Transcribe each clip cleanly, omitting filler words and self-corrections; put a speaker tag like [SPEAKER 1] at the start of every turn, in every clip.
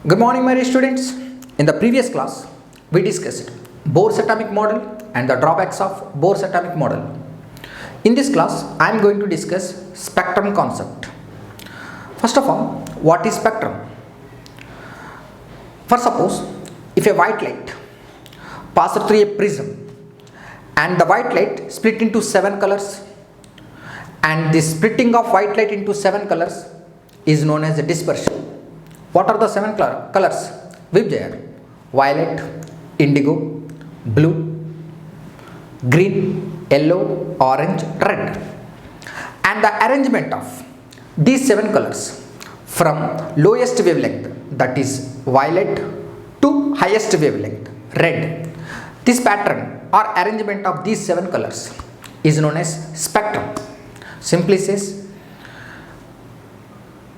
[SPEAKER 1] Good morning, my dear students. In the previous class, we discussed Bohr's atomic model and the drawbacks of Bohr's atomic model. In this class, I am going to discuss spectrum concept. First of all, what is spectrum? For suppose, if a white light passes through a prism and the white light split into 7 colors, and the splitting of white light into 7 colors is known as dispersion. What are the 7 colors? Vibjayar: violet, indigo, blue, green, yellow, orange, red. And the arrangement of these 7 colors from lowest wavelength, that is violet, to highest wavelength, red. This pattern or arrangement of these 7 colors is known as spectrum. Simply says,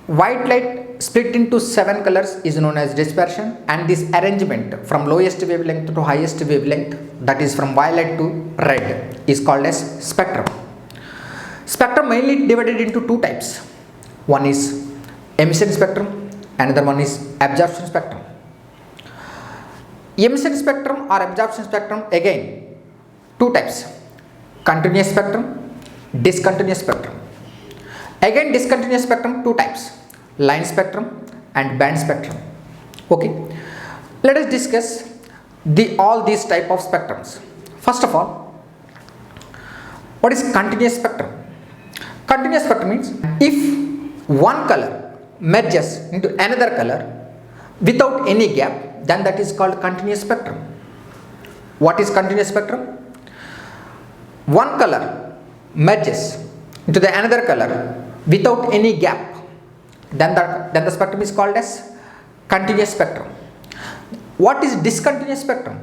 [SPEAKER 1] white light split into 7 colors is known as dispersion, and this arrangement from lowest wavelength to highest wavelength, that is from violet to red, is called as spectrum. Spectrum mainly divided into 2 types. One is emission spectrum, another one is absorption spectrum. Emission spectrum or absorption spectrum, again 2 types: continuous spectrum, discontinuous spectrum. Again discontinuous spectrum, 2 types: line spectrum and band spectrum. Okay, let us discuss all these type of spectrums. First of all, what is continuous spectrum? Continuous spectrum means if one color merges into another color without any gap, then that is called continuous spectrum. What is continuous spectrum? One color merges into the another color without any gap, then the spectrum is called as continuous spectrum. What is discontinuous spectrum?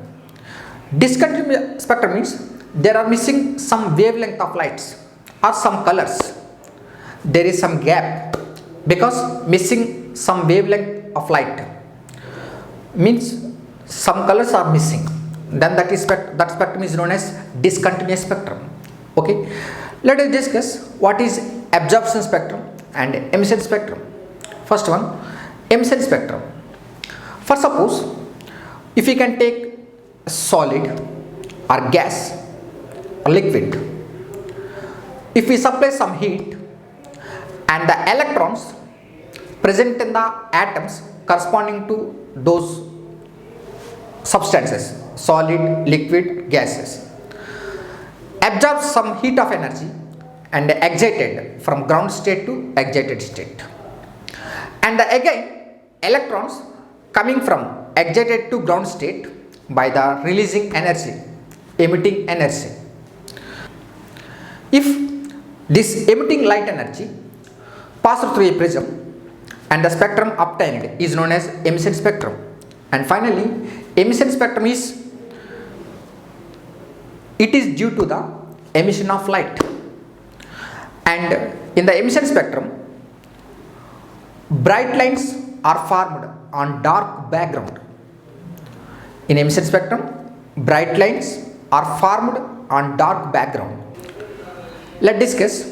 [SPEAKER 1] Discontinuous spectrum means there are missing some wavelength of lights or some colors. There is some gap because missing some wavelength of light, means some colors are missing, then that spectrum is known as discontinuous spectrum. Okay, let us discuss what is absorption spectrum and emission spectrum. First one, emission spectrum. For suppose, if we can take solid or gas or liquid, if we supply some heat and the electrons present in the atoms corresponding to those substances, solid, liquid, gases, absorb some heat of energy and excited from ground state to excited state. And again electrons coming from excited to ground state by the releasing energy, emitting energy. If this emitting light energy passes through a prism and the spectrum obtained is known as emission spectrum. And finally, emission spectrum is due to the emission of light. And in the emission spectrum, bright lines are formed on dark background. In emission spectrum, bright lines are formed on dark background. Let's discuss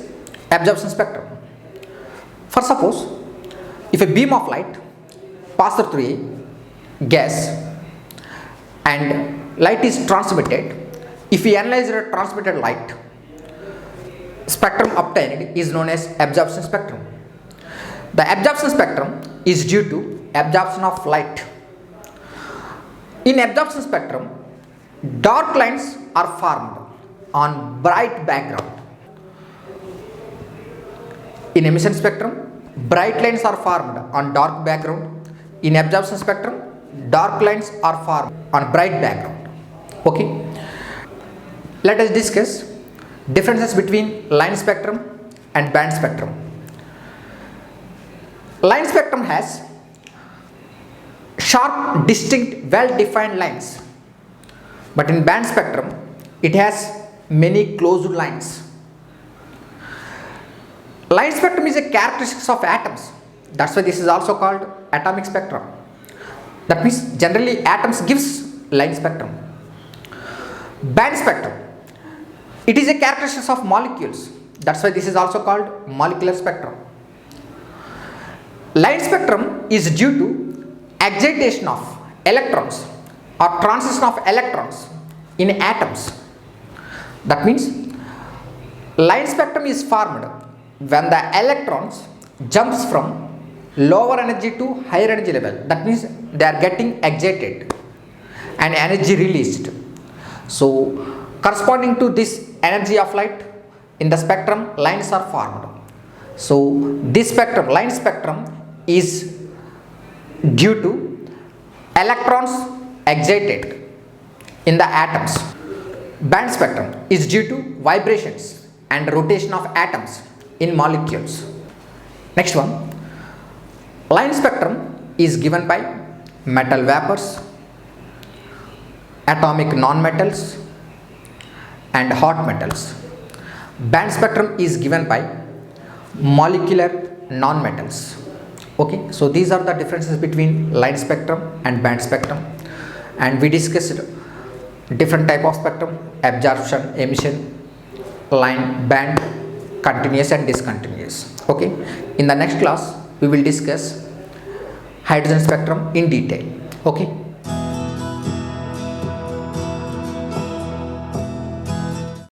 [SPEAKER 1] absorption spectrum. For suppose, if a beam of light passes through a gas and light is transmitted, if we analyze the transmitted light, spectrum obtained is known as absorption spectrum. The absorption spectrum is due to absorption of light. In absorption spectrum, dark lines are formed on bright background. In emission spectrum, bright lines are formed on dark background. In absorption spectrum, dark lines are formed on bright background. Okay, let us discuss differences between line spectrum and band spectrum. Line spectrum has sharp, distinct, well-defined lines, but in band spectrum it has many closed lines. Line spectrum is a characteristic of atoms, that's why this is also called atomic spectrum. That means generally atoms gives line spectrum. Band spectrum, it is a characteristic of molecules, that's why this is also called molecular spectrum. Light spectrum is due to excitation of electrons or transition of electrons in atoms. That means line spectrum is formed when the electrons jumps from lower energy to higher energy level. That means they are getting excited and energy released. So corresponding to this energy of light in the spectrum, lines are formed. So this spectrum, line spectrum, is due to electrons excited in the atoms. Band spectrum is due to vibrations and rotation of atoms in molecules. Next one, line spectrum is given by metal vapors, atomic nonmetals, and hot metals. Band spectrum is given by molecular nonmetals. Okay, so these are the differences between line spectrum and band spectrum, and we discussed different type of spectrum: absorption, emission, line, band, continuous and discontinuous. Okay, in the next class we will discuss hydrogen spectrum in detail. Okay.